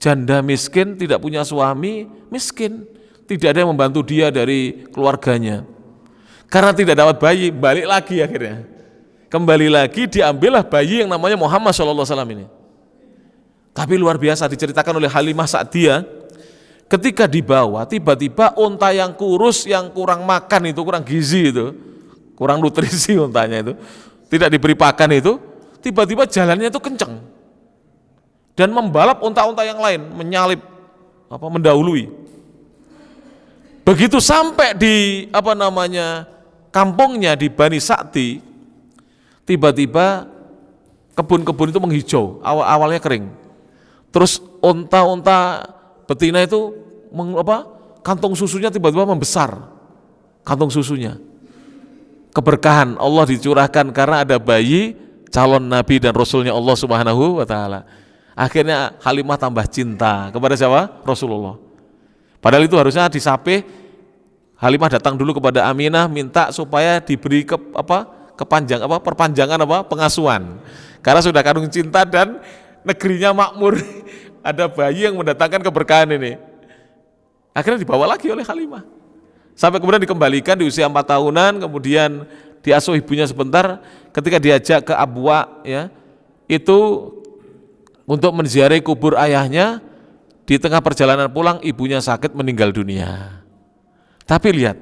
Speaker 1: janda miskin, tidak punya suami, miskin. Tidak ada yang membantu dia dari keluarganya. Karena tidak dapat bayi, balik lagi akhirnya. Kembali lagi diambillah bayi yang namanya Muhammad SAW ini. Tapi luar biasa diceritakan oleh Halimah Sa'diyah, ketika dibawa tiba-tiba unta yang kurus, yang kurang makan itu, kurang gizi itu, kurang nutrisi untanya itu, tidak diberi pakan itu, tiba-tiba jalannya itu kenceng dan membalap unta-unta yang lain, menyalip, mendahului. Begitu sampai di kampungnya di Bani Sa'di, tiba-tiba kebun-kebun itu menghijau, awalnya kering. Terus unta-unta betina itu kantung susunya tiba-tiba membesar, kantung susunya. Keberkahan Allah dicurahkan karena ada bayi calon nabi dan rasulnya Allah Subhanahu wa taala. Akhirnya Halimah tambah cinta kepada siapa? Rasulullah. Padahal itu harusnya disapih. Halimah datang dulu kepada Aminah minta supaya diberi perpanjangan pengasuhan. Karena sudah kandung cinta dan negerinya makmur, ada bayi yang mendatangkan keberkahan ini. Akhirnya dibawa lagi oleh Halimah. Sampai kemudian dikembalikan di usia 4 tahunan, kemudian diasuh ibunya sebentar. Ketika diajak ke Abwa, ya, itu untuk menziarahi kubur ayahnya, di tengah perjalanan pulang ibunya sakit meninggal dunia. Tapi lihat,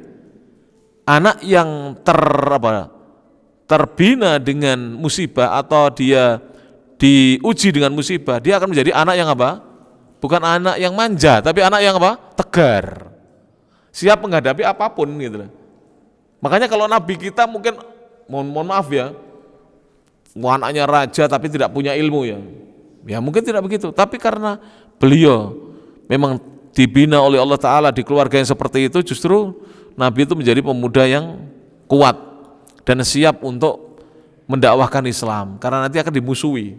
Speaker 1: anak yang terbina dengan musibah atau dia diuji dengan musibah, dia akan menjadi anak yang bukan anak yang manja, tapi anak yang tegar, siap menghadapi apapun gitu. Makanya kalau Nabi kita mungkin, mohon maaf ya, anaknya raja tapi tidak punya ilmu ya mungkin tidak begitu. Tapi karena beliau memang dibina oleh Allah Ta'ala di keluarga yang seperti itu, justru Nabi itu menjadi pemuda yang kuat dan siap untuk mendakwahkan Islam, karena nanti akan dimusuhi,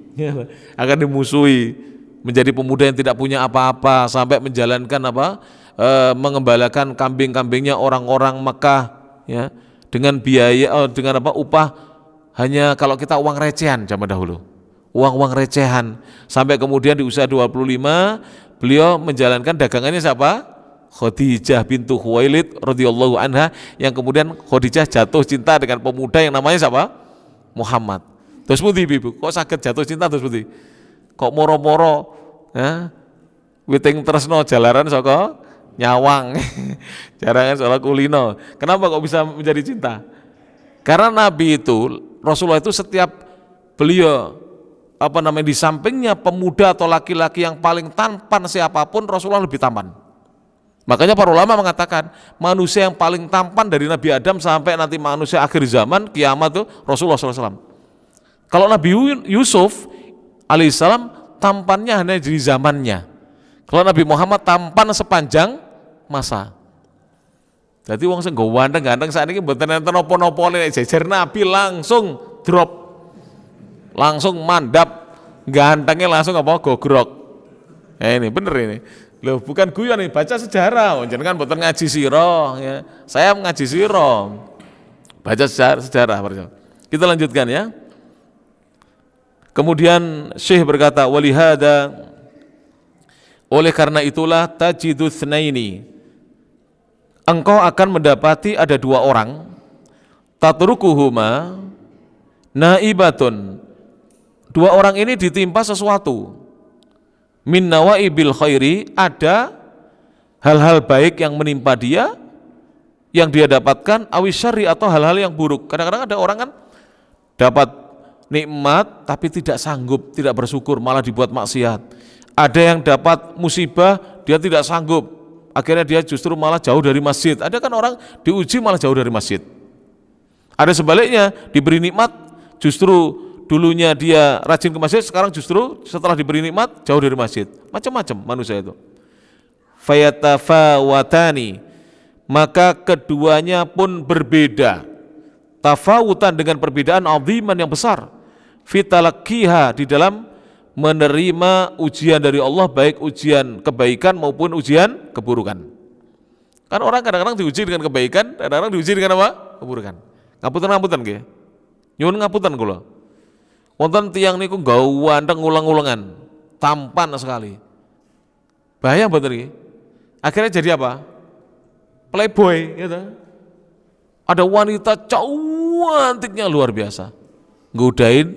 Speaker 1: menjadi pemuda yang tidak punya apa-apa sampai menjalankan mengembalakan kambing-kambingnya orang-orang Mekah, ya, dengan biaya upah hanya kalau kita uang recehan zaman dahulu, uang recehan, sampai kemudian di usia 25 beliau menjalankan dagangannya siapa? Khadijah bintu Khuwailid radhiyallahu anha, yang kemudian Khadijah jatuh cinta dengan pemuda yang namanya siapa? Muhammad. Terus pundi Ibu? Kok sakit jatuh cinta terus pundi? Kok moro-moro witing tresno jalaran saka nyawang. Jarangan soal kulino. Kenapa kok bisa menjadi cinta? Karena Nabi itu, Rasulullah itu setiap beliau di sampingnya pemuda atau laki-laki yang paling tampan siapapun, Rasulullah lebih tampan. Makanya para ulama mengatakan manusia yang paling tampan dari Nabi Adam sampai nanti manusia akhir zaman kiamat itu Rasulullah SAW. Kalau Nabi Yusuf alaihissalam tampannya hanya di zamannya. Kalau Nabi Muhammad tampan sepanjang masa. Jadi wong sing ganteng saat ini mboten enten napa-napa jejer Nabi langsung drop, langsung mandap, gantengnya langsung gogrok. Ini bener ini. Loh, bukan guyon nih, baca sejarah. Jangan boten ngaji sira, ya. Saya mengaji sira. Baca sejarah. Kita lanjutkan ya. Kemudian Syekh berkata, walihada, oleh karena itulah tajidu tsnaini, engkau akan mendapati ada 2 orang, tatrukuhuma naibatun, 2 orang ini ditimpa sesuatu, min nawaibil khairi, ada hal-hal baik yang menimpa dia, yang dia dapatkan, awis syarri, atau hal-hal yang buruk. Kadang-kadang ada orang kan dapat nikmat tapi tidak sanggup, tidak bersyukur, malah dibuat maksiat. Ada yang dapat musibah, dia tidak sanggup, akhirnya dia justru malah jauh dari masjid. Ada kan orang diuji malah jauh dari masjid. Ada sebaliknya, diberi nikmat, justru dulunya dia rajin ke masjid, sekarang justru setelah diberi nikmat jauh dari masjid. Macam-macam manusia itu. Fayatafawatani, maka keduanya pun berbeda. Tafawutan dengan perbedaan aziman yang besar. Fitalakkiha, di dalam menerima ujian dari Allah, baik ujian kebaikan maupun ujian keburukan. Kan orang kadang-kadang diuji dengan kebaikan, kadang-kadang diuji dengan apa? Keburukan. Ngapunten nggih. Nyuwun ngapunten kula. Wonten tiyang niku gawandeng ulang-ulangan, tampan sekali. Bahaya mboten niki? Akhirnya jadi apa? Playboy gitu. Ada wanita cantiknya luar biasa. Godain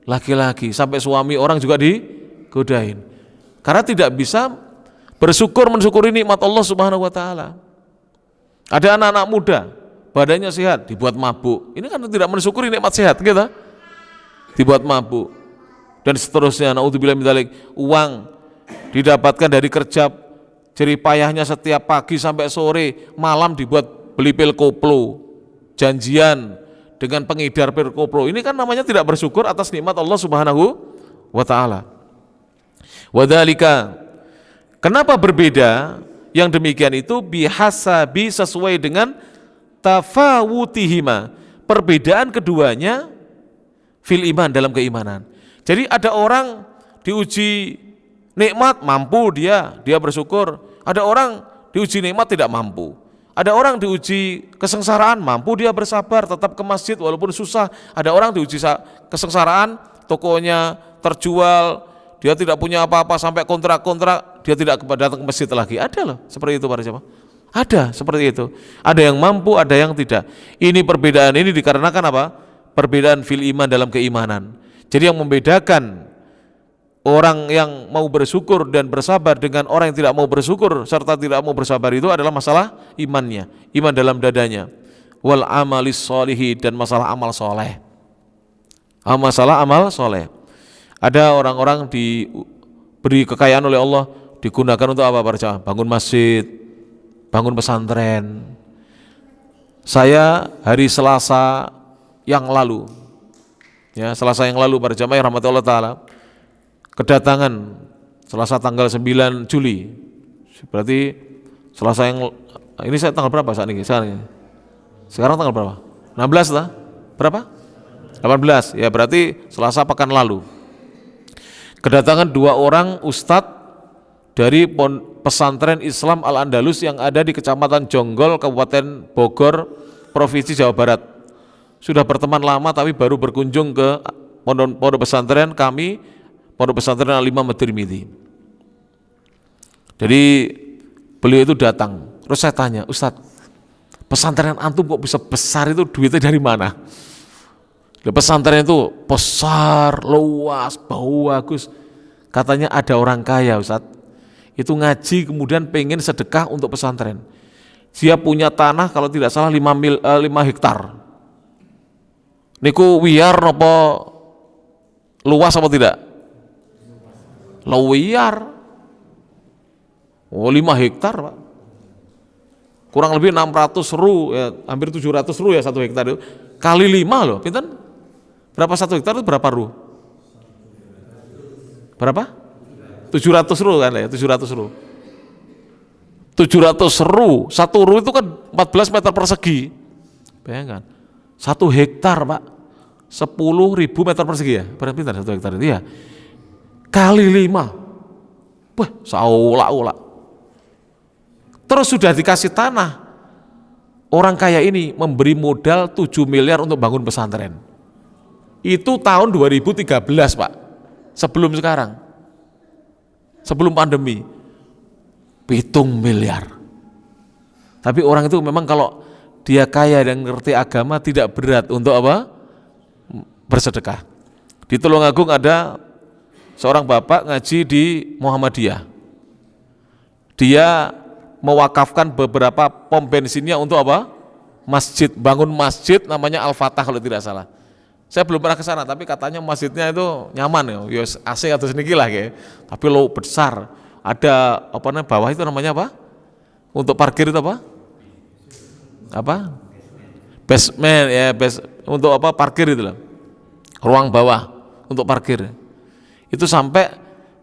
Speaker 1: laki-laki, sampai suami orang juga digodain. Karena tidak bisa mensyukuri nikmat Allah Subhanahu wa taala. Ada anak-anak muda, badannya sehat, dibuat mabuk. Ini kan tidak mensyukuri nikmat sehat, gitu. Dibuat mabuk. Dan seterusnya, naudzubillah min dzalik. Uang didapatkan dari kerja jerih payahnya setiap pagi sampai sore, malam dibuat beli pil koplo, janjian dengan pengedar pil koplo. Ini kan namanya tidak bersyukur atas nikmat Allah Subhanahu wa taala. Wadzalika, kenapa berbeda? Yang demikian itu bihasabi, sesuai dengan tafawutihima, perbedaan keduanya fil iman, dalam keimanan. Jadi ada orang diuji nikmat mampu, dia bersyukur. Ada orang diuji nikmat tidak mampu. Ada orang diuji kesengsaraan, mampu dia bersabar, tetap ke masjid walaupun susah. Ada orang diuji kesengsaraan, tokonya terjual, dia tidak punya apa-apa sampai kontrak-kontrak, dia tidak datang ke masjid lagi. Ada loh seperti itu para jemaah. Ada seperti itu. Ada yang mampu, ada yang tidak. Ini perbedaan ini dikarenakan apa? Perbedaan fil iman, dalam keimanan. Jadi yang membedakan orang yang mau bersyukur dan bersabar dengan orang yang tidak mau bersyukur serta tidak mau bersabar itu adalah masalah imannya, iman dalam dadanya. Wal amalis sholihi, dan masalah amal soleh. Masalah amal soleh. Ada orang-orang diberi kekayaan oleh Allah, digunakan untuk apa para jamaah? Bangun masjid, bangun pesantren. Saya hari Selasa yang lalu, Selasa yang lalu para jamaah yang rahmatullah taala, kedatangan Selasa tanggal 9 Juli, berarti Selasa yang ini, saya tanggal berapa saat ini? Sekarang tanggal berapa? 16 lah? Berapa? 18, ya berarti Selasa pekan lalu. Kedatangan 2 orang ustadz dari pesantren Islam Al-Andalus yang ada di Kecamatan Jonggol, Kabupaten Bogor, Provinsi Jawa Barat. Sudah berteman lama tapi baru berkunjung ke pondok pesantren kami, Pondok Pesantren Al-Imam At-Tirmidzi. Jadi beliau itu datang, terus saya tanya, Ustadz, pesantren antum kok bisa besar itu, duitnya dari mana? Pesantren itu besar, luas, bau bagus. Katanya ada orang kaya Ustadz, itu ngaji kemudian pengen sedekah untuk pesantren. Dia punya tanah kalau tidak salah 5 hektar. Niku wiyar apa luas apa tidak? Lawiyar. Oh 5 hektar Pak. Kurang lebih 600 ru, ya, hampir 700 ru ya 1 hektar itu. Kali 5 loh, pinten? Berapa 1 hektar itu berapa ru? Berapa? 700 ru kan ya, 700 ru. 700 ru, 1 ru itu kan 14 meter persegi. Bayangkan, 1 hektar Pak, 10.000 meter persegi ya, berapa pintar 1 hektar itu ya? Kali 5, wah saulak-ulak. Terus sudah dikasih tanah, orang kaya ini memberi modal 7 miliar untuk bangun pesantren. Itu tahun 2013 Pak, sebelum sekarang, sebelum pandemi, 7 miliar. Tapi orang itu memang kalau dia kaya dan ngerti agama tidak berat untuk apa? Bersedekah. Di Tulungagung ada seorang bapak ngaji di Muhammadiyah. Dia mewakafkan beberapa pom bensinnya untuk apa? Masjid, bangun masjid namanya Al-Fatah kalau tidak salah. Saya belum pernah ke sana, tapi katanya masjidnya itu nyaman ya, AC atau sedikit lah kayak. Tapi lo besar, ada apa namanya bawah itu namanya apa? Untuk parkir itu apa? Apa? Basement ya, untuk apa parkir itu lah. Ruang bawah untuk parkir. Itu sampai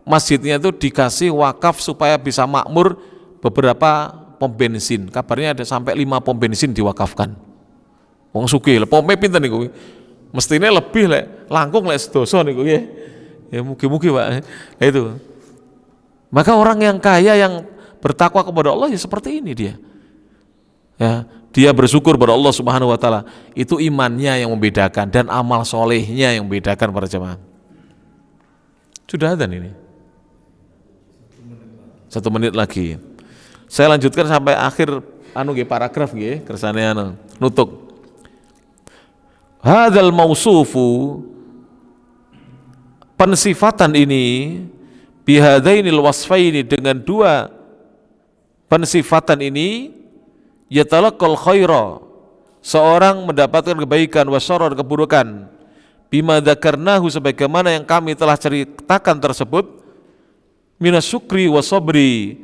Speaker 1: masjidnya itu dikasih wakaf supaya bisa makmur beberapa pom bensin. Kabarnya ada sampai 5 pom bensin diwakafkan. Wong sugih, pomnya pinten niku. Mestinya lebih langkung sedoso niku ya. Ya mugi-mugi Pak. Ya itu. Maka orang yang kaya yang bertakwa kepada Allah ya seperti ini dia. Ya, dia bersyukur kepada Allah Subhanahu wa taala. Itu imannya yang membedakan dan amal solehnya yang membedakan para jemaah. Sudah ada ini. 1 menit lagi. Saya lanjutkan sampai akhir paragraf nggih, kersane nutuk. Hadzal mausufu, pensifatan ini bihadainil wasfaini, dengan 2 pensifatan ini yatalaqal khaira, seorang mendapatkan kebaikan, wasyarra, keburukan, bima dzakarnahu, sebagaimana yang kami telah ceritakan tersebut, minas syukri wasobri,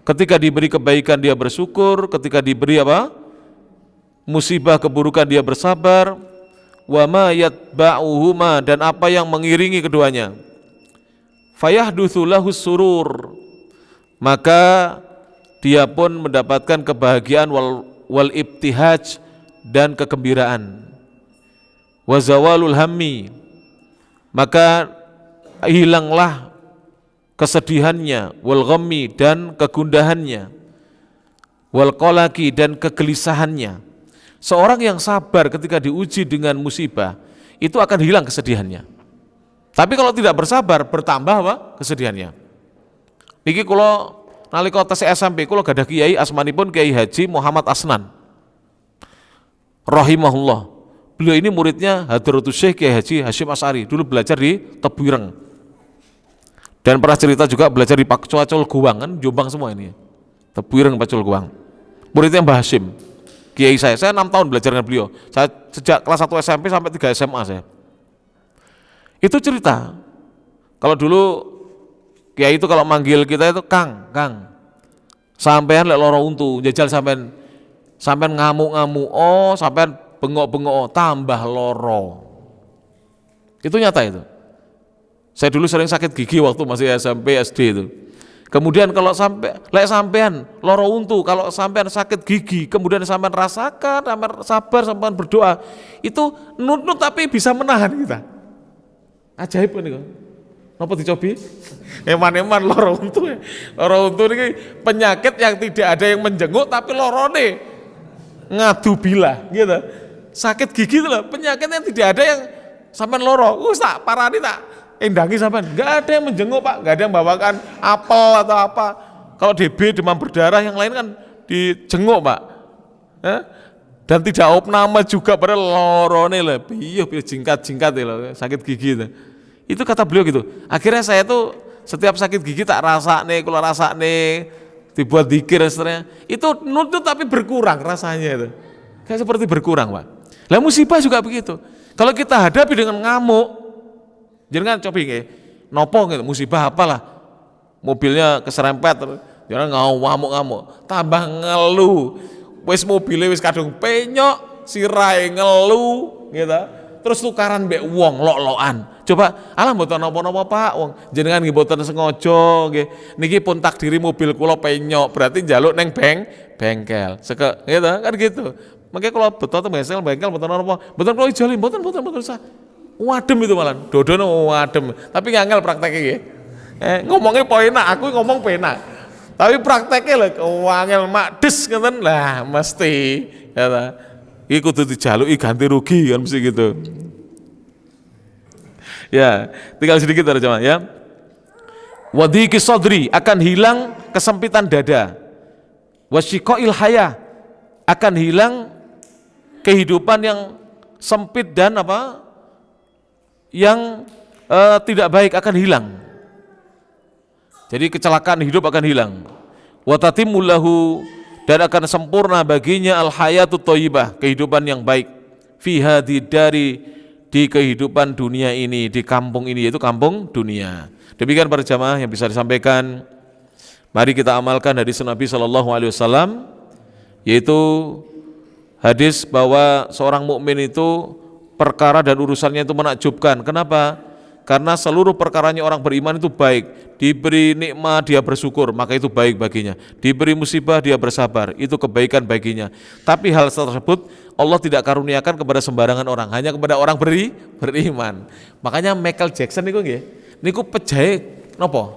Speaker 1: ketika diberi kebaikan dia bersyukur, ketika diberi apa? Musibah, keburukan dia bersabar, wa ma yatba'uhuma, dan apa yang mengiringi keduanya, fayahdutsu lahu surur, maka dia pun mendapatkan kebahagiaan wal ibtihaj, dan kegembiraan, wa zawalul hammi, maka hilanglah kesedihannya, wal ghammi, dan kegundahannya, wal qalaqi, dan kegelisahannya. Seorang yang sabar ketika diuji dengan musibah itu akan hilang kesedihannya. Tapi kalau tidak bersabar, bertambah apa? Kesedihannya. Niki kula nalika tes SMP kula gadah kiai asmanipun Kiai Haji Muhammad Asnan rahimahullah. Beliau ini muridnya Hadratus Syekh Kiai Haji Hasyim Asy'ari, dulu belajar di Tebuireng. Dan pernah cerita juga belajar di Pacul Guwang, kan Jombang semua ini. Tebuireng Pacul Guwang. Muridnya Mbah Hasyim. Kiai saya 6 tahun belajar dengan beliau. Saya sejak kelas 1 SMP sampai 3 SMA saya. Itu cerita. Kalau dulu Kiai itu kalau manggil kita itu Kang. Sampean lek loro untu, jajal sampean ngamuk-ngamuk, oh sampean bengok-bengok, oh, tambah loro. Itu nyata itu. Saya dulu sering sakit gigi waktu masih SMP SD itu. Kemudian kalau sampean loro untu, kalau sampean sakit gigi, kemudian sampean rasakan, sampean sabar, sampean berdoa, itu nut tapi bisa menahan kita. Ajaib kan itu. Napa dicobi? Eman-eman loro untu. Loro untu ini penyakit yang tidak ada yang menjenguk tapi lorone ngadu bila gitu. Sakit gigi itu loh, penyakit yang tidak ada yang sampean loro. Tak parani tak endangi sampean, nggak ada yang menjenguk Pak, nggak ada yang bawakan apel atau apa. Kalau DB demam berdarah yang lain kan dijenguk Pak, dan tidak opname juga pada lorone lah, piye jingkat loh, sakit gigi itu kata beliau gitu. Akhirnya saya tuh setiap sakit gigi tak kula rasakne, dibuat dzikir dan seterusnya. Itu nutut tapi berkurang rasanya itu, kayak seperti berkurang Pak. Lah musibah juga begitu. Kalau kita hadapi dengan ngamuk, jangan coba nggih, nopo gitu, musibah apalah, mobilnya keserempet, jangan ngamuk-ngamuk, tambah ngeluh, wis mobilnya wis kadung penyok, sirai ngeluh, gitu, terus tukaran mbek wong lok-lokan. Coba, alah mboten napa-napa Pak, wong jenengan nggih mboten sengaja nggih, niki pun takdiri mobil kula penyok, berarti njaluk neng bengkel, gitu kan gitu. Makanya kalau betul bengkel mboten napa, mboten kula ijoli, mboten usah. Wadem itu malah, dodono wadem. Tapi ngangel prakteknya ya. Ngomongnya penak, aku ngomong penak. Tapi prakteknya lah, wangel makdes ngeten lah mesti. Ya, iki kudu dijaluki ganti rugi kan mesti gitu. Ya, tinggal sedikit teman-teman ya. Wadhiqi sadri, akan hilang kesempitan dada. Wasyiqail haya, akan hilang kehidupan yang sempit dan apa? Yang tidak baik akan hilang. Jadi kecelakaan hidup akan hilang. Wa tatimmu lahu, dan akan sempurna baginya al hayatut thayyibah, kehidupan yang baik. Fi hadhi dari di kehidupan dunia ini, di kampung ini, yaitu kampung dunia. Demikian para jamaah yang bisa disampaikan. Mari kita amalkan hadis Nabi SAW, yaitu hadis bahwa seorang mukmin itu perkara dan urusannya itu menakjubkan. Kenapa? Karena seluruh perkaranya orang beriman itu baik. Diberi nikmat dia bersyukur, maka itu baik baginya. Diberi musibah dia bersabar, itu kebaikan baginya. Tapi hal tersebut Allah tidak karuniakan kepada sembarangan orang, hanya kepada orang beriman. Makanya Michael Jackson niku nggih, niku pejahe napa?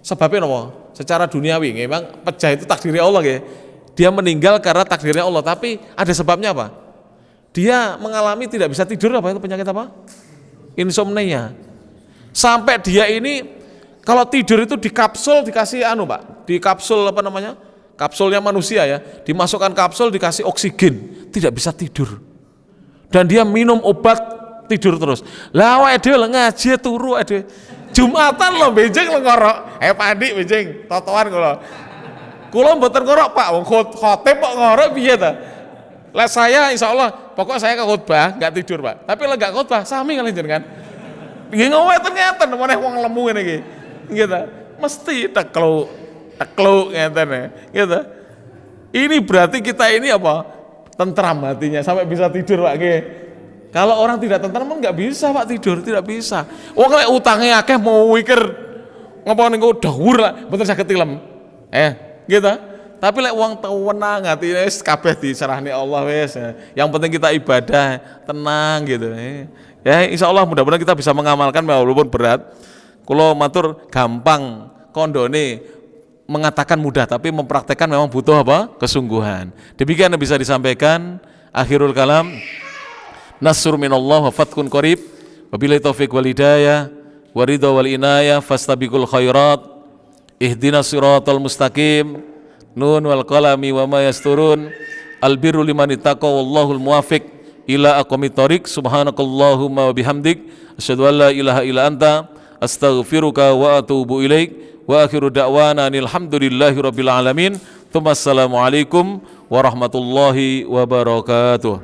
Speaker 1: Sebabnya napa? Secara duniawi memang pejah itu takdirnya Allah nggih. Dia meninggal karena takdirnya Allah, tapi ada sebabnya apa? Dia mengalami tidak bisa tidur, apa itu penyakit apa? Insomnia. Sampai dia ini kalau tidur itu di kapsul dikasih Pak, di kapsul apa namanya? Kapsulnya manusia ya, dimasukkan kapsul dikasih oksigen, tidak bisa tidur. Dan dia minum obat tidur terus. Lah awake dhewe ngaji turu ade. Jumatan lo benjing lo ngorok. Pak Andi benjing totoan kula mboten ngorok Pak, wong khotib kok ngorok piye ta? Lah saya insya Allah pokok saya ke khotbah nggak tidur Pak. Tapi lah nggak khotbah sami kali jenengan. Nggih ngeten meneh wong lemu ngene iki. Gitu. Mesti teklu ngeten ya. Gitu. Ini berarti kita ini apa? Tentram hatinya sampai bisa tidur Pak nggih. Kalau orang tidak tentram nggak bisa Pak tidur, tidak bisa. Wong lek utangnya akeh mau mikir ngapa niku dawur lah, mboten saged tilem. Gitu. Tapi lek wong tenang hati wis kabeh diserahne Allah wis. Yang penting kita ibadah, tenang gitu. Ya insyaallah mudah-mudahan kita bisa mengamalkan walaupun berat. Kula matur gampang kondone mengatakan mudah tapi mempraktekkan memang butuh apa? Kesungguhan. Demikian yang bisa disampaikan. Akhirul kalam. Nasrun minallah wa fathun qarib. Wabillahi taufiq wal hidayah wa ridha wal inayah fastabiqul khairat. Ihdinas siratal mustaqim. Nun wal qalami wa ma yasturun. Albirru liman ittaqa wallahul muwaffiq ila aqwamit thoriq. Subhanakallahumma wa bihamdik asyhadu an la ilaha illa anta astaghfiruka wa atubu ilaik. Wa akhiru da'wana alhamdulillahi rabbil alamin. Assalamualaikum warahmatullahi wabarakatuh.